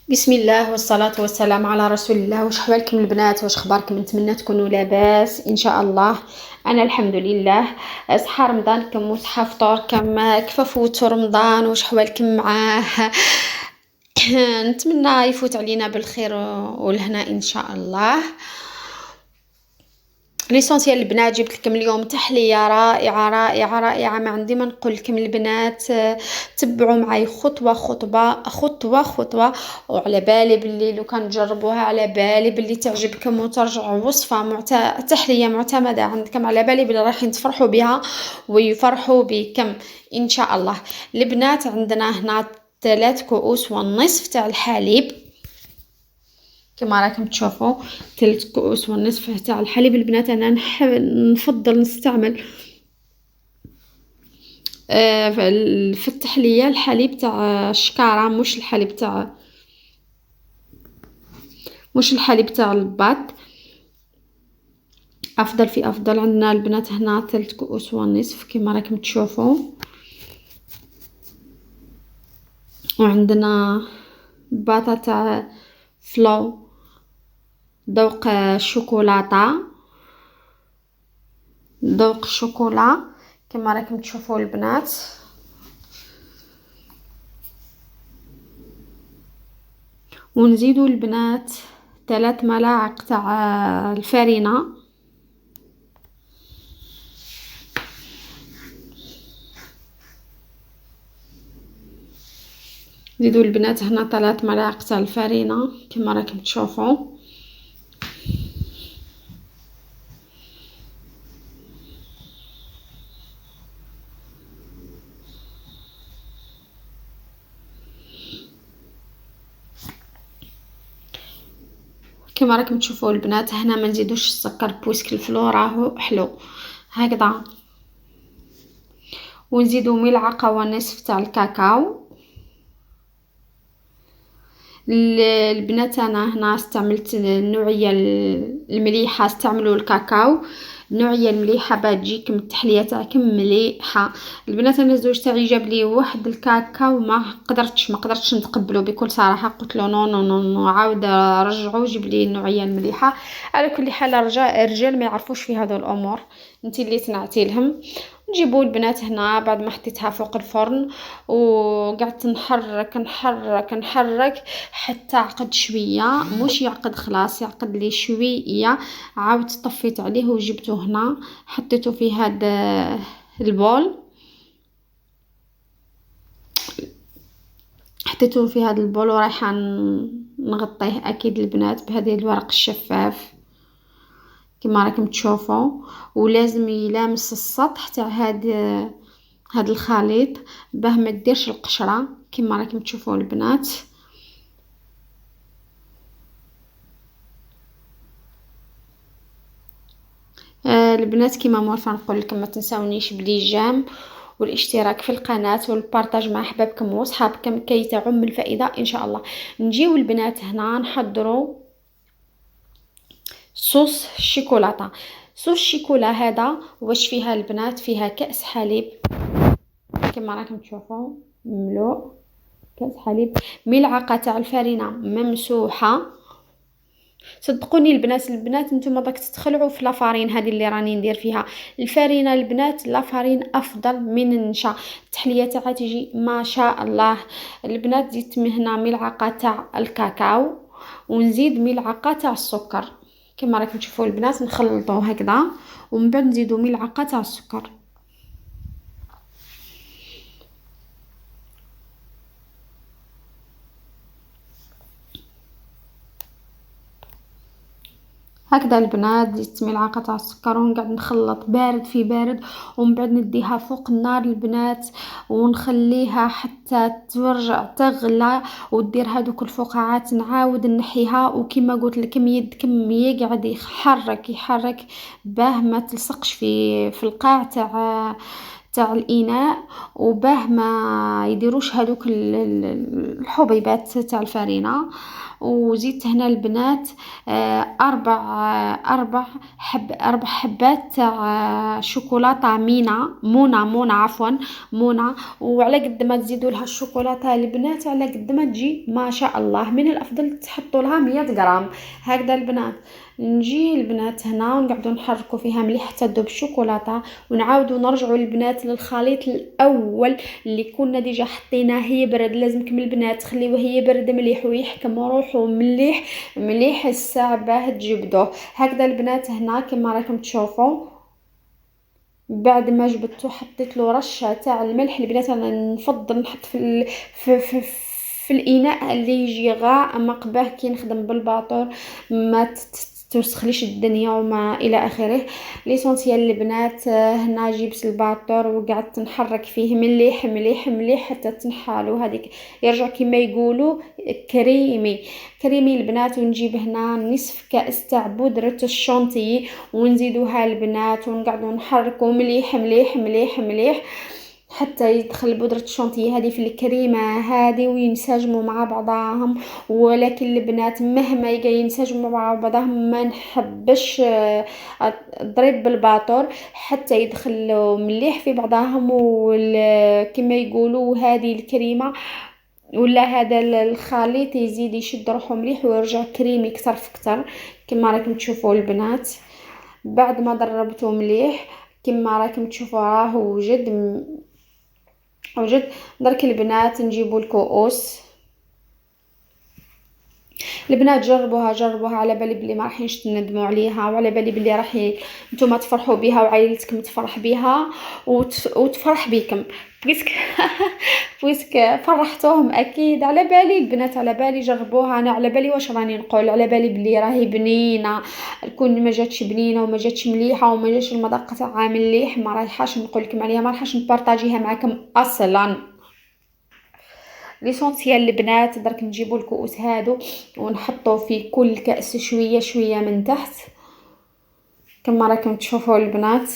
بسم الله والصلاة والسلام على رسول الله. واش حوالكم البنات؟ واش اخباركم؟ نتمنى تكونوا لاباس ان شاء الله. انا الحمد لله. صحة رمضان كم وصحة فطور كم كيف فوتوا رمضان؟ واش حوالكم معاه؟ نتمنى يفوت علينا بالخير والهنا ان شاء الله. ليسونسيال البنات، جبت لكم اليوم تحلية رائعة رائعة رائعة، ما عندي ما نقول لكم البنات. تبعوا معي خطوة خطوة خطوة خطوة، وعلى بالي باللي لو كان تجربوها على بالي باللي تعجبكم وترجعوا وصفة تحلية معتمدة عندكم، على بالي باللي رايحين تفرحوا بها ويفرحوا بكم ان شاء الله. البنات عندنا هنا 3 كؤوس ونصف تاع الحليب كما راكم تشوفوا، 3 كؤوس ونصف تاع الحليب. البنات انا نفضل نستعمل في التحليه الحليب تاع الشكاره، مش الحليب تاع الباط. افضل في افضل. عندنا البنات هنا 3 كؤوس ونصف كما راكم تشوفوا، وعندنا باطا تاع فلو ذوق الشوكولا كما راكم تشوفوا البنات. ونزيدوا البنات 3 ملاعق تاع الفرينة. زيدوا البنات هنا 3 ملاعق تاع الفرينة كما راكم تشوفوا. كما راكم تشوفوا البنات هنا ما نزيدوش السكر بويسك الفلو راهو حلو هكذا. ونزيدوا 1 ملعقة ونصف تاع الكاكاو. البنات انا هنا استعملت النوعيه المليحه، استعملوا الكاكاو. النوعيه المليحه باش تجيكم التحليه تاعكم مليحه. البنات انا الزوج تاعي جاب لي واحد الكاكاو ما قدرتش نتقبله بكل صراحه، قلت له نو نو نو, نو عاود رجعوا جيب لي النوعيه المليحه. على كل حال الرجال ما يعرفوش في هذو الامور، انت اللي صنعتي لهم. نجيبوا البنات هنا بعد ما حطيتها فوق الفرن وقعدت نحرك نحرك نحرك حتى عقد شويه، مش يعقد خلاص، يعقد لي شويه. عاودت طفيت عليه وجبته هنا حطيته في هذا البول، ورايحه نغطيه اكيد البنات بهذه الورق الشفاف كما راكم تشوفوا. ولازم يلامس السطح تاع هاد الخليط باه ما ديرش القشره كما راكم تشوفوا البنات. البنات كما موالفه نقول لكم ما تنساونيش بليجام والاشتراك في القناه والبارطاج مع احبابكم وصحابكم كي تعم الفائده ان شاء الله. نجيو البنات هنا نحضروا صوص الشيكولاته. صوص الشيكولا هذا واش فيها البنات؟ فيها كأس حليب كما راكم تشوفوا مملوء كأس حليب، ملعقه تاع الفرينه ممسوحه. صدقوني البنات نتوما باك تتخلعوا في لافارين هذه اللي راني ندير فيها الفرينه. البنات لافارين افضل من النشا، التحليه تاعها تجي ما شاء الله. البنات زدت من هنا ملعقه تاع الكاكاو ونزيد ملعقه تاع السكر كما راكم تشوفوا البنات. نخلطوا هكذا ومن بعد نزيدوا ملعقه تاع السكر. هكذا البنات زدت ملعقه تاع السكر ونقعد نخلط بارد في بارد، ومن بعد نديها فوق النار البنات ونخليها حتى ترجع تغلى ودير هذوك الفقاعات. نعاود نحيها وكما قلت لكم يدكم يقعد يحرك باه ما تلصقش في القاع تاع الاناء، وباه ما يديروش هذوك الحبيبات تاع الفرينه. وزيدت هنا البنات اربع حبات تاع شوكولاته مونة عفوا، مونة. وعلى قد ما تزيدوا لها الشوكولاته البنات على قد ما تجي ما شاء الله. من الافضل تحطوا لها 100 غرام هكذا البنات. نجي البنات هنا ونقعدوا نحركوا فيها مليح حتى تذوب الشوكولاته، ونعاودوا نرجعوا البنات للخليط الاول اللي كنا ديجا حطيناه يبرد. لازمكم البنات تخليوه يبرد مليح ويحكم روحه مليح مليح الساعه باه تجبدوه هكذا البنات. هنا كما راكم تشوفوا بعد ما جبدته حطيت له رشه تاع الملح البنات. انا نفضل نحط في الاناء اللي يجي غامق باه كي نخدم بالباطور ما توسخليش الدنيا وما الى اخره. ليسونسيال البنات هنا جبت الباطور وقعدت نحرك فيه مليح مليح مليح حتى تنحالو هذيك يرجع كما يقولوا كريمي كريمي البنات. ونجيب هنا نصف كاس تاع بودره الشونتيي ونزيدوها البنات ونقعدوا نحركوا مليح مليح مليح مليح حتى يدخل بودرة الشونتيي هذه في الكريمة هذه وينسجموا مع بعضهم. ولكن البنات مهما ينسجموا مع بعضهم ما نحبش اضرب بالباطور حتى يدخلوا مليح في بعضهم. كما يقولوا هذه الكريمة ولا هذا الخليط يزيد يشد روحه مليح ويرجع كريمي كتر في كتر كما راكم تشوفوا البنات. بعد ما ضربته مليح كما راكم تشوفوا راه وجد درك البنات نجيبوا الكؤوس. البنات جربوها على بالي بلي ما راحينش تندموا عليها، وعلى بالي بلي راح نتوما تفرحوا بها وعائلتكم تفرح بها وتفرح بكم بويسك فرحتوهم اكيد. على بالي البنات على بالي جربوها. انا على بالي واش راني نقول، على بالي بلي راهي بنينه. كون ما جاتش بنينه وما جاتش مليحه وما جاتش المذاق تاعها مليح ما رايحاش نقول لكم عليها، ما رايحاش نبارطاجيها معكم اصلا. ليسونسيال البنات درك نجيبوا الكؤوس هادو ونحطوا في كل كأس شويه شويه من تحت كما راكم تشوفوا البنات.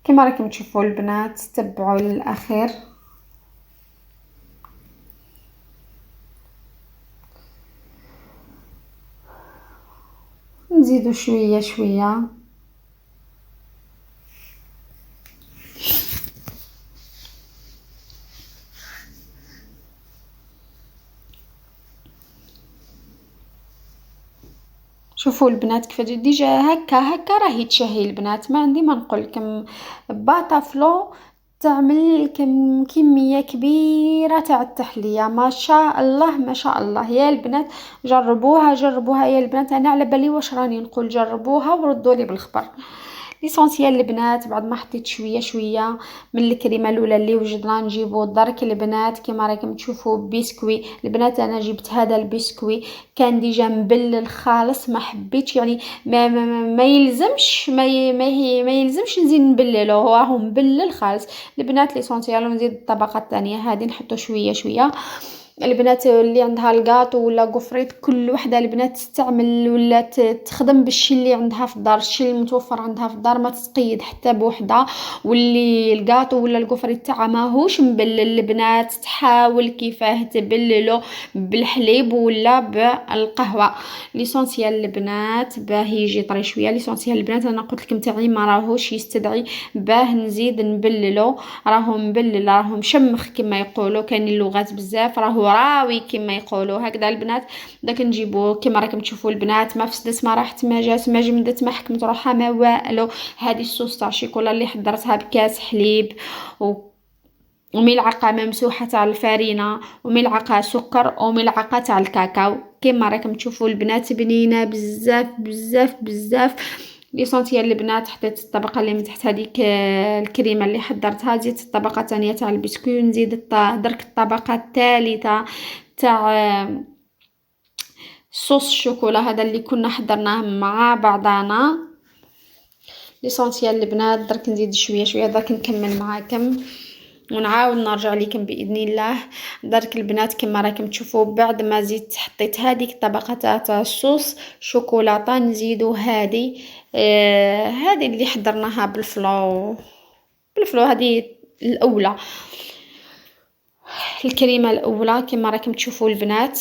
كما راكم تشوفوا البنات تبعوا للاخير. نزيدوا شويه شويه شوفوا البنات كيف ديجا هكا راهي تشهي البنات. ما عندي ما نقول لكم باطافلو تعمل كميه كبيره تاع التحليه ما شاء الله ما شاء الله. يا البنات جربوها يا البنات. انا على بالي واش راني نقول جربوها وردوا لي بالخبر. ليسونسيال البنات بعد ما حطيت شويه شويه من الكريمه الاولى اللي وجدنا نجيبو درك البنات كما راكم تشوفوا بسكوي البنات. انا جبت هذا البسكوي كان ديجا مبلل خالص ما حبيتش يعني ما يلزمش ما يلزمش نزيد نبلله هو مبلل خالص البنات. ليسونسيال ونزيد الطبقه الثانيه هذه نحطو شويه شويه. البنات اللي عندها الكاطو ولا قفريت كل وحده البنات تستعمل ولا تخدم بالشي اللي عندها في الدار، الشي المتوفر عندها في الدار ما تتقيد حتى بوحده. واللي الكاطو ولا القفريت تاعها ماهوش مبلل البنات تحاول كيفاه تبلله بالحليب ولا بالقهوه. ليسونسيال البنات باه يجي طري شويه. ليسونسيال البنات انا قلت لكم تاعي ما راهوش يستدعي باه نزيد نبلله، راهو مبلل راهو مشمخ كما يقولوا كاين اللغات بزاف راهو راوي كما يقولوا هكذا البنات. داك نجيبو كما راكم تشوفوا البنات ما فسدت ما راحت ما جات ما جمدت ما حكمت روحها ما والو. هذه الصوص تاع الشيكولا اللي حضرتها بكاس حليب وملعقه ممسوحه تاع الفرينه وملعقه سكر وملعقه تاع الكاكاو كما راكم تشوفوا البنات بنينه بزاف بزاف بزاف. ليسونسيال البنات حطيت الطبقه اللي من تحت هذيك الكريمه اللي حضرتها. زيت الطبقه الثانيه تاع البسكوي ونزيد درك الطبقه الثالثه تاع صوص الشوكولا هذا اللي كنا حضرناه مع بعضنا. ليسونسيال البنات درك نزيد شويه شويه درك نكمل معاكم. ونعاود نرجع لكم باذن الله. درك البنات كما راكم تشوفوا بعد ما زدت حطيت هذيك الطبقه تاع الصوص شوكولاته نزيدو هذه اللي حضرناها بالفلو هذه الاولى، الكريمه الاولى كما راكم تشوفوا البنات.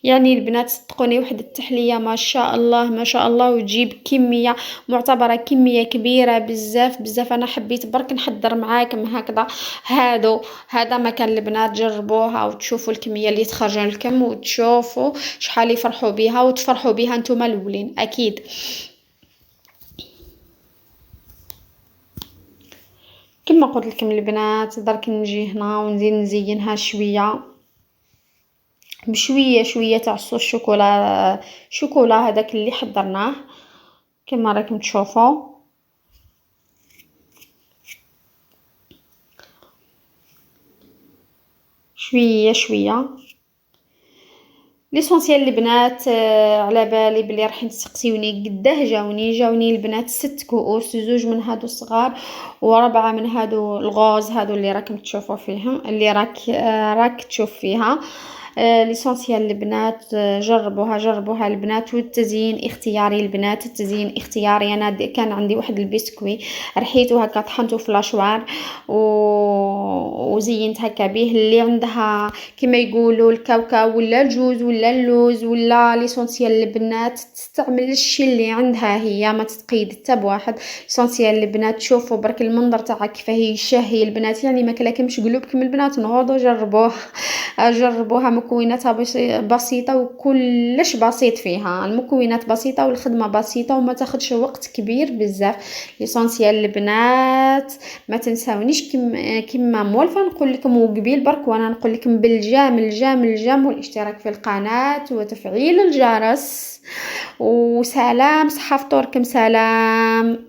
يعني البنات صدقوني واحد التحليه ما شاء الله ما شاء الله، وتجيب كميه معتبره كميه كبيره بزاف بزاف. انا حبيت برك نحضر معاكم هكذا هذا مكان البنات جربوها وتشوفوا الكميه اللي تخرج لكم وتشوفوا شحال يفرحوا بها وتفرحوا بها نتوما الاولين اكيد. كما قلت لكم البنات درك نجي هنا ونزيد نزينها شويه بشويه شويه تاع صوص شوكولا هذاك اللي حضرناه كما راكم تشوفوا. شويه شويه ليسونسيال البنات. على بالي بلي راح تسقسيوني قداه جاوني البنات 6 كؤوس، 2 من هادو الصغار و4 من هادو الغوز هادو اللي راكم تشوفوا فيهم اللي راك تشوف فيها. ليسونسيال البنات جربوها البنات. والتزيين اختياري البنات، التزيين اختياري. انا كان عندي واحد البسكوي رحيته هكا طحنته في لاشوار وزينت هكا به. اللي عندها كما يقولوا الكاوكاو ولا الجوز ولا اللوز ولا ليسونسيال البنات تستعمل الشيء اللي عندها هي، ما تتقيد حتى بواحد. ليسونسيال البنات شوفوا برك المنظر تاعها كيفاه يشهي البنات، يعني ما كلاكمش قلوبكم البنات نوضوا جربوها مكوناتها بسيطه وكلش بسيط فيها. المكونات بسيطه والخدمه بسيطه وما تاخذش وقت كبير بزاف. ليسونسيال البنات ما تنساونيش كما مولفه نقول لكم وقبيل برك وانا نقول لكم بالجام والاشتراك في القناه وتفعيل الجرس. وسلام صحه فطوركم سلام.